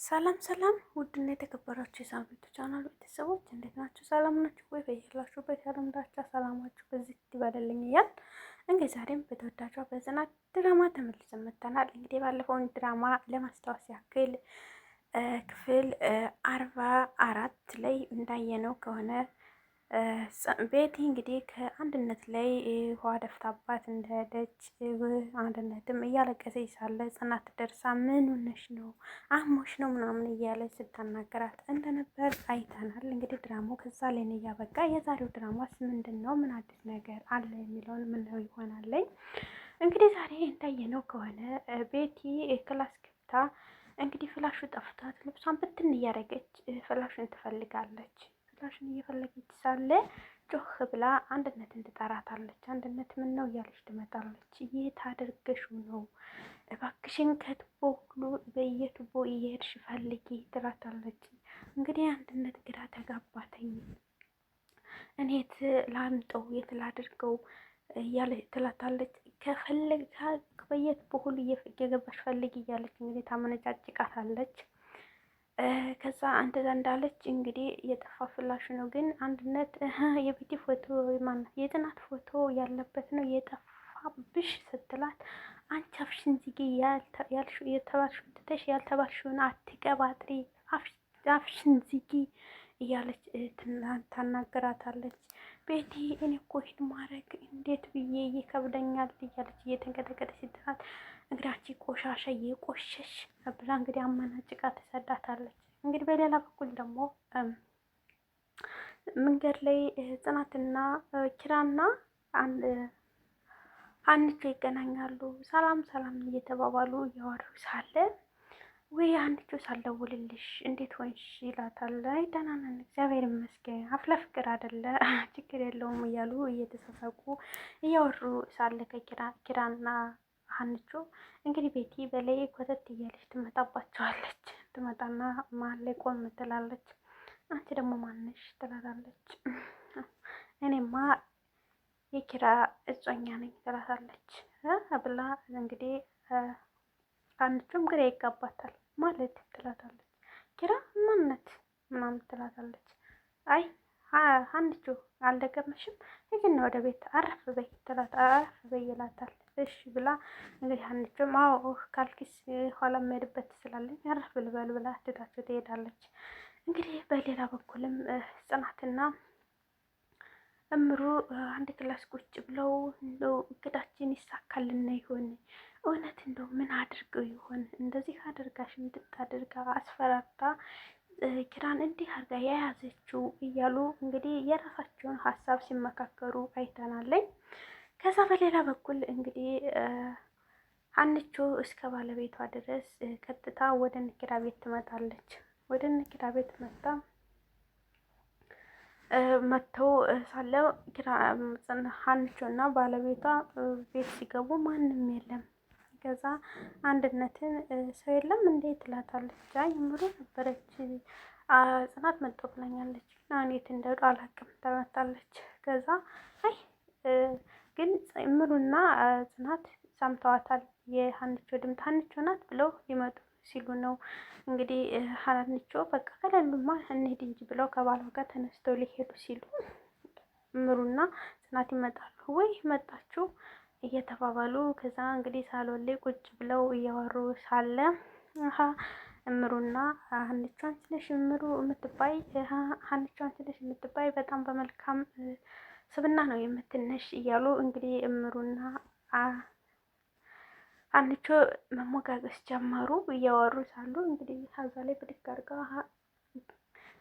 ሰላም ሰላም ውድና የተከበራችሁ የሳምንቱ ቻናል ቤተሰቦች እንዴት ናችሁ? ሰላም ናችሁ ወይ? በያላችሁበት የዓለም ዳርቻ ሰላማችሁ በዚህ ይበልልኝ እያል እንግዲህ ዛሬም በተወዳጇ በጽናት ድራማ ተመልሰን መጥተናል። እንግዲህ ባለፈውን ድራማ ለማስታወስ ያክል ክፍል 44 ላይ እንዳየነው ከሆነ ቤቲ እንግዲህ ከአንድነት ላይ ውሃ ደፍታባት እንደሄደች አንድነትም እያለቀሰች ሳለ ጽናት ደርሳ ምን ሆነሽ ነው አሞሽ ነው ምናምን እያለች ስታናገራት እንደነበር አይተናል። እንግዲህ ድራማው ከዛ ላይ ነው እያበቃ። የዛሬው ድራማስ ምንድን ነው? ምን አዲስ ነገር አለ የሚለውን ምናየው ይሆናለኝ። እንግዲህ ዛሬ እንዳየነው ከሆነ ቤቲ ክላስ ገብታ እንግዲህ ፍላሹ ጠፍቷት ልብሷን ብትን እያደረገች ፍላሹን ትፈልጋለች። ፍላሹን እየፈለገች ሳለ ጮህ ብላ አንድነትን ትጠራታለች። አንድነት ምን ነው እያለች ትመጣለች። የት አድርገሽው ነው? እባክሽን ከቱቦ ሁሉ በየቱቦ እየሄድሽ ፈልጊ ትላታለች። እንግዲህ አንድነት ግራ ተጋባተኝ። እኔ የት ላምጠው የት ላድርገው እያለ ትላታለች። ከፈለጋ በየቱቦ ሁሉ እየገባሽ ፈልጊ እያለች እንግዲህ ታመነጫጭቃታለች። ከዛ እንደዛ እንዳለች እንግዲህ የጠፋ ፍላሽ ነው። ግን አንድነት የቤቲ ፎቶ ማናት የጽናት ፎቶ ያለበት ነው የጠፋብሽ ስትላት፣ አንቺ አፍሽን ዝጊ፣ የተባልሽውን ትተሽ ያልተባልሽውን አትቀባጥሪ፣ አፍሽን ዝጊ እያለች ታናገራታለች። ቤቲ እኔ እኮ ይሄን ማድረግ እንዴት ብዬ ይከብደኛል እያለች እየተንቀጠቀጠች ስትላት፣ እንግዲህ ቆሻሻ የቆሸሽ ብላ እንግዲህ አመናጭቃ ትሰዳታለች። እንግዲህ በሌላ በኩል ደግሞ መንገድ ላይ ጽናትና ኪራና አንቺ ይገናኛሉ። ሰላም ሰላም እየተባባሉ እያወሩ ሳለ ወይ አንቺ ሳልደውልልሽ እንዴት ሆንሽ ይላታል። አይ ደህና ነን እግዚአብሔር ይመስገን፣ አፍላ ፍቅር አይደለ ችግር የለውም እያሉ እየተሳሳቁ እያወሩ ሳለ ከኪራና ሀንቾ እንግዲህ ቤቲ በላይ ኮተት እያለች ትመጣባቸዋለች። ትመጣና መሀል ላይ ቆም ትላለች። አንቺ ደግሞ ማነሽ ትላታለች። እኔማ የኪራ እጮኛ ነኝ ትላታለች። ብላ እንግዲህ ሀንቾም ግራ ይጋባታል። ማለት ትላታለች። ኪራ ማነት ምናምን ትላታለች። አይ ሀንቾ አልደገመሽም ሂጂና ወደ ቤት አረፍ በይ አረፍ በይ ይላታል። እሺ ብላ እንግዲህ ሀንቾም አዎ ካልኪስ ኋላ የምሄድበት ስላለኝ አረፍ ልበል ብላ ትታቸው ትሄዳለች። እንግዲህ በሌላ በኩልም ጽናትና እምሩ አንድ ክላስ ቁጭ ብለው እንደው እቅዳችን ይሳካልና ይሆን እውነት እንደው ምን አድርገው ይሆን እንደዚህ አድርጋሽ እንድታደርጋ አስፈራርታ ኪራን እንዲህ አድርጋ የያዘችው እያሉ እንግዲህ የራሳቸውን ሀሳብ ሲመካከሩ አይተናለኝ። ከዛ በሌላ በኩል እንግዲህ ሀንቾ እስከ ባለቤቷ ድረስ ቀጥታ ወደ ኪራ ቤት ትመጣለች። ወደ ኪራ ቤት መጥተው ሳለ ሀንቾ እና ባለቤቷ ቤት ሲገቡ ማንም የለም። ከዛ አንድነትን ሰው የለም እንዴ ትላታለች። አይ እምሩ ነበረች ጽናት መጣሁ ብላኛለች እና እኔት እንደሄዱ አላውቅም ትላታለች። ከዛ አይ ግን እምሩና ጽናት ሰምተዋታል የሀንቾ ድምፅ ሀንቾ ናት ብለው ሊመጡ ሲሉ ነው እንግዲህ ሀንቾ በቃ ከሌሉማ እንሂድ እንጂ ብለው ከባሏ ጋር ተነስተው ሊሄዱ ሲሉ እምሩና ጽናት ይመጣሉ። ወይ መጣችሁ እየተባባሉ ከዛ እንግዲህ ሳሎን ላይ ቁጭ ብለው እያወሩ ሳለ እምሩና ሀንቾ አንቺ ነሽ እምሩ የምትባይ ሀንቾ አንቺ ነሽ የምትባይ በጣም በመልካም ስብና ነው የምትነሽ እያሉ እንግዲህ እምሩና ሀንቾ መሞጋገስ ጀመሩ። እያወሩ ሳሉ እንግዲህ ሀዛ ላይ ብድግ አድርጋ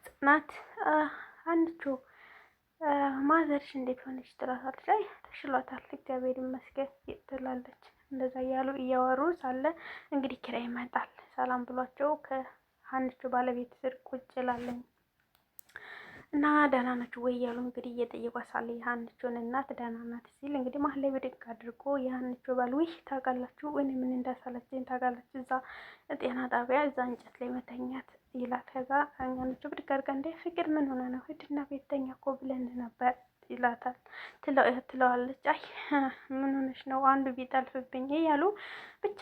ጽናት ሀንቾ ማዘርሽ እንዴት ሆነች ትላታለች። አይ ተሽሏታል እግዚአብሔር ይመስገን ትላለች። እንደዛ እያሉ እያወሩ ሳለ እንግዲህ ኪራ ይመጣል። ሰላም ብሏቸው ከሀንቾ ባለቤት ስር ቁጭ ላለኝ እና ደህና ናችሁ ወይ እያሉ እንግዲህ እየጠየቋት ሳለ የሀንቾን እናት ደህና ናት ሲል እንግዲህ መሀል ላይ ብድግ አድርጎ የሀንቾ ባል ውይ ታውቃላችሁ እኔ ምን እንዳሳለችኝ ታውቃላችሁ እዛ ጤና ጣቢያ እዛ እንጨት ላይ መተኛት ይላል። ከዛ ሀንቾ ብድግ አድርጋ እንደ ፍቅር ምን ሆነ ነው ሂድና ቤተኛ እኮ ብለን ነበር ይላታል። ትለዋለች አይ ምን ሆነሽ ነው አንዱ ቢጠልፍብኝ እያሉ ብቻ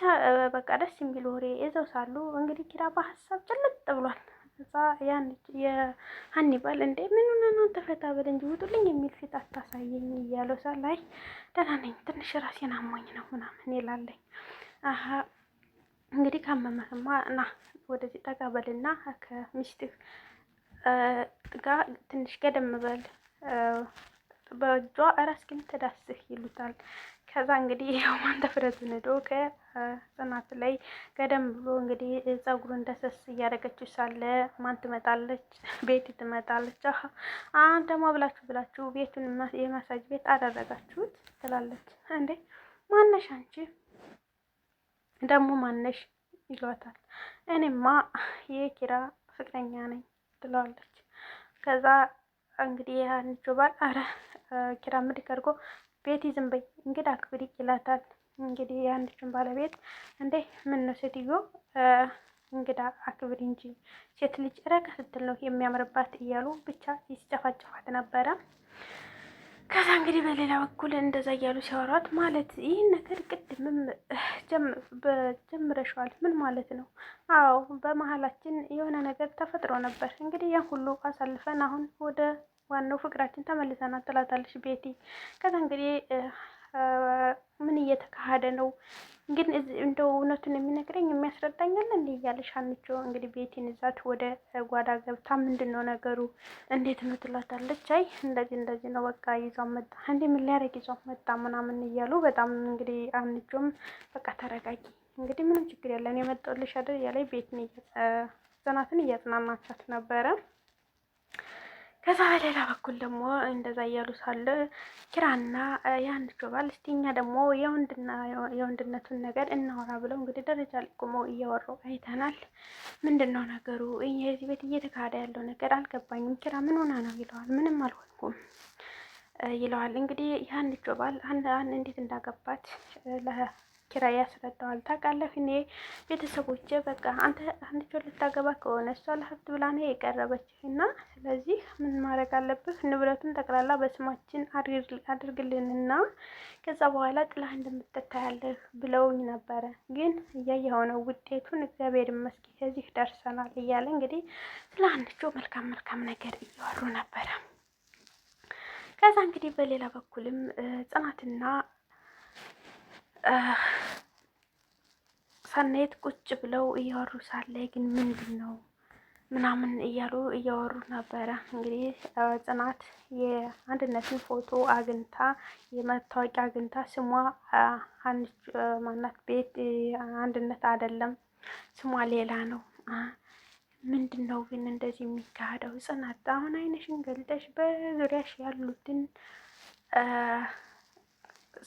በቃ ደስ የሚል ወሬ ይዘው ሳሉ እንግዲህ ኪራ በሀሳብ ጭልጥ ብሏል። እዛ ያን የሀኒባል እንዴ ምን ሆነ ነው ተፈታ በል እንጂ ውጡልኝ የሚል ፊት አታሳየኝ እያለው ሳለ አይ ደህና ነኝ ትንሽ ራሴን አሞኝ ነው ምናምን ይላለኝ። አሀ እንግዲህ ካመመህማ ና ወደዚህ ጠጋ በልና ከሚስትህ ጋር ትንሽ ገደም በል በእጇ ራስህን ተዳስህ ይሉታል። ከዛ እንግዲህ የማን ተፍረቱን ሄዶ ከጽናት ላይ ገደም ብሎ እንግዲህ ጸጉሩን ደሰስ እያደረገችው ሳለ ማን ትመጣለች? ቤቲ ትመጣለች። ደግሞ ብላችሁ ቤቱን የማሳጅ ቤት አደረጋችሁት ትላለች። እንዴ ማነሽ አንቺ ደግሞ ማነሽ ይሏታል። እኔማ የኪራ ፍቅረኛ ነኝ ትለዋለች። ከዛ እንግዲህ ያንቺ ባል አረ ኪራ ምድክ አድርጎ ቤቲ ዝም በይ እንግዳ አክብሪ ይላታል። እንግዲህ የአንድችን ባለቤት እንዴ ምን ነው ሴትዮ እንግዳ አክብሪ እንጂ ሴት ልጅ ረጋ ስትል ነው የሚያምርባት እያሉ ብቻ ሲጨፋጨፋት ነበረ። ከዛ እንግዲህ በሌላ በኩል እንደዛ እያሉ ሲያወሯት ማለት ይህን ነገር ቅድምም ጀምረሽዋል ምን ማለት ነው? አዎ በመሀላችን የሆነ ነገር ተፈጥሮ ነበር። እንግዲህ ያን ሁሉ አሳልፈን አሁን ወደ ዋናው ፍቅራችን ተመልሰናል ትላታለች ቤቲ። ከዛ እንግዲህ ምን እየተካሄደ ነው ግን እንደው እውነቱን የሚነግረኝ የሚያስረዳኛል እንዴ እያለሽ አንቺ እንግዲህ ቤቲን ይዛት ወደ ጓዳ ገብታ ምንድን ነው ነገሩ እንዴት ነው ትላታለች። አይ እንደዚህ ነው በቃ ይዟን መጣ እንዴ ምን ሊያደርግ ይዟን መጣ ምናምን እያሉ በጣም እንግዲህ አንቺም በቃ ተረጋጊ እንግዲህ ምንም ችግር የለም የመጣሁልሽ አይደል እያለኝ ቤትን ጽናትን እያጽናናቻት ነበረ። ከዛ በሌላ በኩል ደግሞ እንደዛ እያሉ ሳለ ኪራና የአንድ ባል እስቲ እኛ ደግሞ የወንድነቱን ነገር እናወራ ብለው እንግዲህ ደረጃ ላይ ቆመው እያወሩ አይተናል። ምንድን ነው ነገሩ? የዚህ ቤት እየተካሄደ ያለው ነገር አልገባኝም። ኪራ ምን ሆና ነው ይለዋል። ምንም አልሆንኩም ይለዋል። እንግዲህ የአንድ ባል እንዴት እንዳገባት ኪራ ያስረዳዋል። ታውቃለህ እኔ ቤተሰቦቼ በቃ አንተ ልታገባ ከሆነ እሷ ለሀብት ብላ ነው የቀረበችህ እና ስለዚህ ምን ማድረግ አለብህ ንብረቱን ጠቅላላ በስማችን አድርግልንና ከዛ በኋላ ጥላህ እንደምትታያለህ ብለውኝ ነበረ። ግን እያየኸው ነው ውጤቱን እግዚአብሔር ይመስገን ከዚህ ደርሰናል እያለ እንግዲህ ስለ አንቺው መልካም ነገር እያወሩ ነበረ። ከዛ እንግዲህ በሌላ በኩልም ጽናትና ሰናይት ቁጭ ብለው እያወሩ ሳለ ግን ምንድን ነው ምናምን እያሉ እያወሩ ነበረ። እንግዲህ ጽናት የአንድነትን ፎቶ አግኝታ የመታወቂያ አግኝታ ስሟ ማናት ቤት አንድነት አይደለም ስሟ ሌላ ነው። ምንድን ነው ግን እንደዚህ የሚካሄደው? ጽናት አሁን አይነሽን ገልጠሽ በዙሪያሽ ያሉትን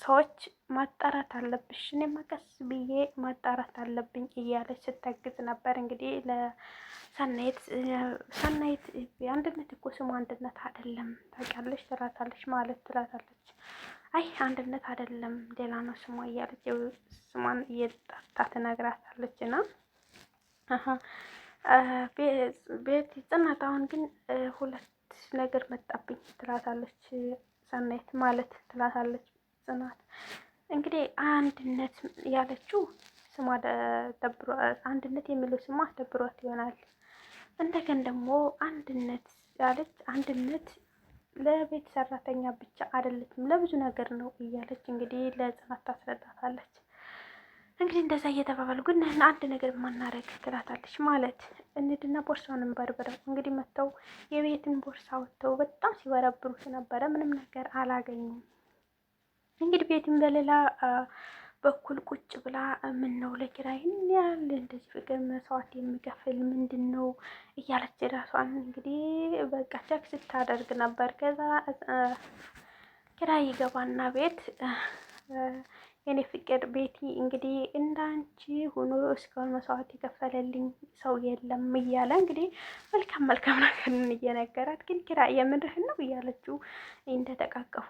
ሰዎች ማጣራት አለብሽ፣ እኔማ ቀስ ብዬ ማጣራት አለብኝ እያለች ስታግዝ ነበር። እንግዲህ ለሰናይት አንድነት እኮ ስሙ አንድነት አይደለም ታውቂያለሽ ትላታለች። ማለት ትላታለች። አይ አንድነት አይደለም ሌላ ነው ስሟ እያለች ስሟን እየጠርታ ትነግራታለች። እና ቤት ጽናት አሁን ግን ሁለት ነገር መጣብኝ ትላታለች። ሰናይት ማለት ትላታለች ጽናት እንግዲህ አንድነት ያለችው ስሟ ደብሮ አንድነት የሚለው ስሟ ደብሯት ይሆናል። እንደገና ደግሞ አንድነት ያለች አንድነት ለቤት ሰራተኛ ብቻ አይደለችም ለብዙ ነገር ነው እያለች እንግዲህ ለጽናት ታስረዳታለች። እንግዲህ እንደዛ እየተባባሉ ግን አንድ ነገር ማናረግ ትላታለች። ማለት እንድና ቦርሳውን እንበርብረው እንግዲህ መጥተው የቤትን ቦርሳ ወጥተው በጣም ሲበረብሩት ነበረ። ምንም ነገር አላገኙም። እንግዲህ ቤትም በሌላ በኩል ቁጭ ብላ ምን ነው ለኪራይ ይህን ያህል እንደዚህ ፍቅር መስዋዕት የሚከፍል ምንድን ነው እያለች ራሷን እንግዲህ በቃ ቸክ ስታደርግ ነበር። ከዛ ኪራይ ይገባና ቤት የኔ ፍቅር ቤቲ እንግዲህ እንዳንቺ ሆኖ እስካሁን መስዋዕት የከፈለልኝ ሰው የለም እያለ እንግዲህ መልካም ነገርን እየነገራት ግን ኪራይ የምርህን ነው እያለችው እንደተቃቀፉ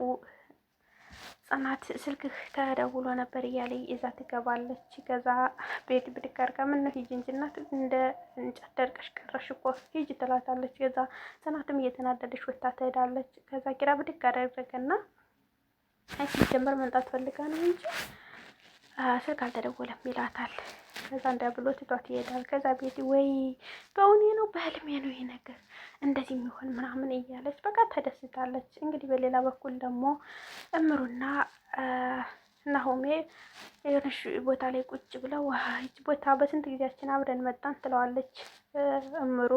ጽናት ስልክህ ተደውሎ ነበር እያለ ይዛ ትገባለች። ከዛ ቤት ብድግ አድርጋ ምነው ሂጂ እንጂ እናት እንደ እንጨት ደርቀሽ ቀረሽ እኮ ሂጂ ትላታለች። ከዛ ጽናትም እየተናደደች ወታ ትሄዳለች። ከዛ ኪራ ብድግ አደረገና አይ ሲጀመር መምጣት ፈልጋ ነው እንጂ ስልክ አልተደወለም ይላታል። ከዛ እንዳ ብሎ ትቷት ይሄዳል። ከዛ ቤቲ ወይ በእውኔ ነው በህልሜ ነው ይሄ ነገር እንደዚህ የሚሆን ምናምን እያለች በቃ ተደስታለች። እንግዲህ በሌላ በኩል ደግሞ እምሩና ናሆሜ የሆነሽ ቦታ ላይ ቁጭ ብለው ይች ቦታ በስንት ጊዜያችን አብረን መጣን ትለዋለች እምሩ።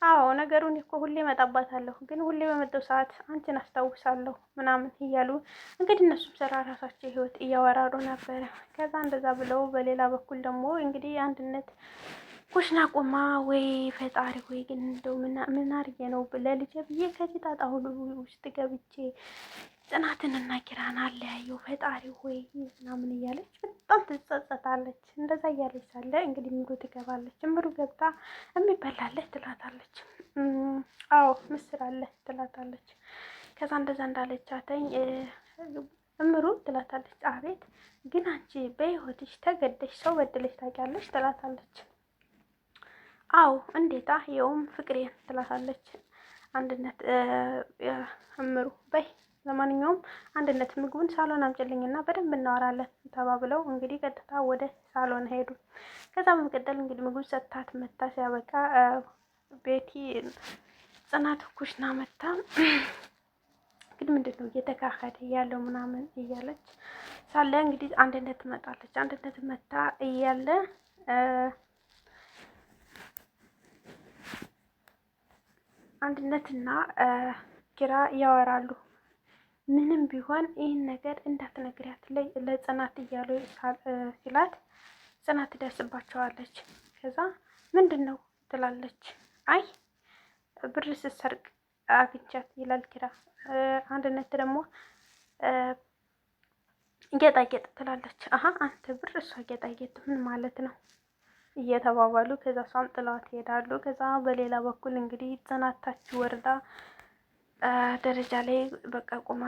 አዎ ነገሩን እኮ ሁሌ እመጣባታለሁ፣ ግን ሁሌ በመጣው ሰዓት አንቺን አስታውሳለሁ ምናምን እያሉ እንግዲህ እነሱም ስራ ራሳቸው ህይወት እያወራሩ ነበረ። ከዛ እንደዛ ብለው በሌላ በኩል ደግሞ እንግዲህ አንድነት ኩሽና ቆማ ወይ ፈጣሪ ወይ ግን እንደው ምን አድርጌ ነው ለልጄ ብዬ ከዚህ ጣጣ ሁሉ ውስጥ ገብቼ ጽናትንና ኪራን አለያየው ፈጣሪ ሆይ ምናምን እያለች በጣም ትጸጸታለች። እንደዛ እያለች ሳለ እንግዲህ ምሩ ትገባለች። ምሩ ገብታ የሚበላለች ትላታለች። አዎ ምስር አለ ትላታለች። ከዛ እንደዛ እንዳለቻተኝ እምሩ ትላታለች። አቤት ግን አንቺ በህይወትሽ ተገደሽ ሰው በድለሽ ታውቂያለሽ? ትላታለች። አዎ እንዴታ ይኸውም ፍቅሬን ትላታለች። አንድነት እምሩ በይ ለማንኛውም አንድነት ምግቡን ሳሎን አምጪልኝና በደንብ እናወራለን ተባብለው እንግዲህ ቀጥታ ወደ ሳሎን ሄዱ። ከዛ በመቀጠል እንግዲህ ምግቡ ሰጥታት መታ ሲያበቃ ቤቲ ጽናት ኩሽና መታ እንግዲህ ምንድን ነው እየተካሄደ ያለው ምናምን እያለች ሳለ እንግዲህ አንድነት ትመጣለች። አንድነት መታ እያለ አንድነትና ኪራ ያወራሉ። ምንም ቢሆን ይህን ነገር እንዳትነግሪያት ለጽናት እያሉ ሲላት ጽናት ትደርስባቸዋለች። ከዛ ምንድን ነው ትላለች። አይ ብር ስትሰርቅ አግኝቻት ይላል ኪራ። አንድነት ደግሞ ጌጣጌጥ ትላለች። አሀ አንተ ብር እሷ ጌጣጌጥ ምን ማለት ነው እየተባባሉ ከዛ እሷም ጥለዋት ይሄዳሉ። ከዛ በሌላ በኩል እንግዲህ ጽናት ታች ወርዳ ደረጃ ላይ በቃ ቁማ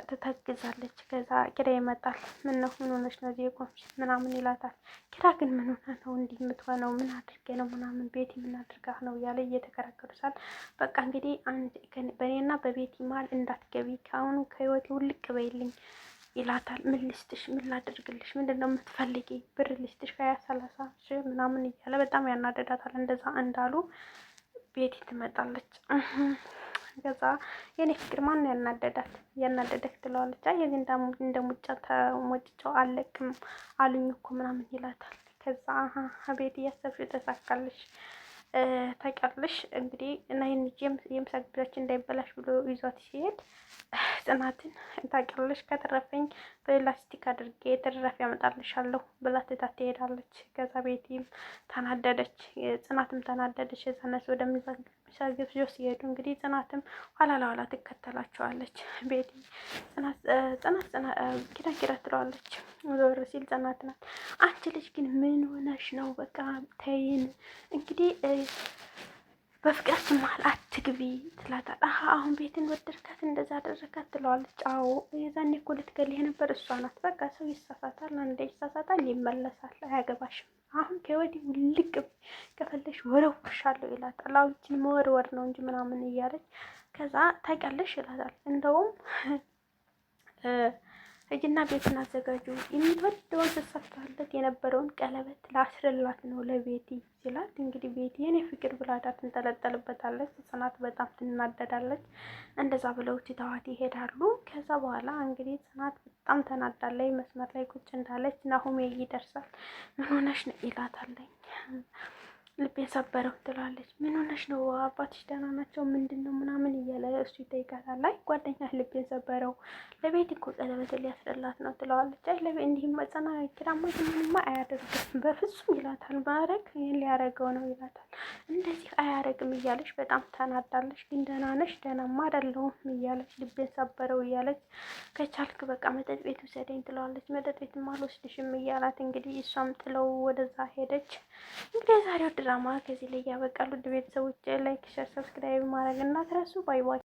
ትተግዛለች። ከዛ ኪራ ይመጣል። ምን ነው ምን ሆነሽ ነው እዚህ የቆምሽ ምናምን ይላታል። ኪራ ግን ምን ሆነ ነው እንዲህ የምትሆነው ምን አድርጌ ነው ምናምን ቤቲ ምን አድርጋህ ነው እያለ እየተከራከሩ ሳል በቃ እንግዲህ በእኔና በቤቲ መሀል እንዳትገቢ ከአሁኑ ከህይወቴ ውልቅ በይልኝ ይላታል። ምን ልስጥሽ? ምን ላድርግልሽ? ምንድን ነው የምትፈልጊ? ብር ልስጥሽ? 20-30 ሺህ ምናምን እያለ በጣም ያናደዳታል። እንደዛ እንዳሉ ቤቲ ትመጣለች። ከዛ የኔ ፍቅር ማን ያናደዳት ያናደደክ ትለዋለች። አይ የዚህ እንደ ሙጫ ተሞጭጫው አለቅም አሉኝ እኮ ምናምን ይላታል። ከዛ ቤቲ እያሰብሽ ተሳካልሽ ታውቂያለሽ እንግዲህ እና የምሳ ግብዣችን እንዳይበላሽ ብሎ ይዟት ሲሄድ ጽናትን ታውቂያለሽ ከተረፈኝ በላስቲክ አድርጌ ተደራፊ ያመጣልሻለሁ ብላ ትታት ትሄዳለች። ከዛ ቤቲም ተናደደች፣ ጽናትም ተናደደች። የዛነስ ወደምሳ ግብዣ ሲሄዱ እንግዲህ ጽናትም ኋላ ለኋላ ትከተላቸዋለች። ቤቲ ጽናት ኪራ ትለዋለች። ዞር ሲል ጽናት ናት። አንቺ ልጅ ግን ምን ሆነሽ ነው? በቃ ተይን እንግዲህ በፍቅራችን መሀል አትግቢ ትላታል። አሁን ቤትን ወደድካት እንደዛ አደረካት ትለዋለች። አዎ የዛኔ እኮ ልትገልህ ነበር እሷ ናት። በቃ ሰው ይሳሳታል፣ አንዴ ይሳሳታል ይመለሳል፣ አያገባሽም። አሁን ከወዲህ ውልቅ ከፈለሽ ወረውርሻለሁ ይላታል። አሁን መወርወር ነው እንጂ ምናምን እያለች ከዛ ታውቂያለሽ ይላታል። እንደውም ሂጂና ቤቱን አዘጋጁ የምትወደውን ስትሰፋለት የነበረውን ቀለበት ላስርላት ነው ለቤቲ ሲላት፣ እንግዲህ ቤቲ የኔ ፍቅር ብላዳ ትንጠለጠልበታለች። ጽናት በጣም ትናደዳለች። እንደዛ ብለው ትተዋት ይሄዳሉ። ከዛ በኋላ እንግዲህ ጽናት በጣም ተናዳለች። መስመር ላይ ቁጭ እንዳለች ናሆሜ ይደርሳል። ምን ሆነሽ ነው ይላታለኝ። ልቤን ሰበረው ትላለች። ምን ሆነሽ ነው? አባትሽ ደህና ናቸው? ምንድን ነው ምናምን እያለ እሱ ይጠይቃታል። ላይ ጓደኛሽ ልቤን ሰበረው ለቤት እኮ ቀለበት ሊያስረላት ነው ትለዋለች። አይ ለቤት እንዲህ መጸና ኪራማ ምንማ አያደርግም በፍጹም ይላታል። ማረግ ይህን ሊያደርገው ነው ይላታል። እንደዚህ አያረግም እያለች በጣም ተናዳለች። ግን ደህና ነሽ? ደህናማ አይደለሁም እያለች ልቤን ሰበረው እያለች ከቻልክ በቃ መጠጥ ቤት ውሰደኝ ትለዋለች። መጠጥ ቤትም አልወስድሽም እያላት እንግዲህ እሷም ጥለው ወደዛ ሄደች። እንግዲህ የዛሬው ድራማ ከዚህ ላይ ያበቃሉ። ውድ ቤተሰቦች ላይክ፣ ሸር፣ ሰብስክራይብ ማድረግ እንዳትረሱ። ባይ ባይ።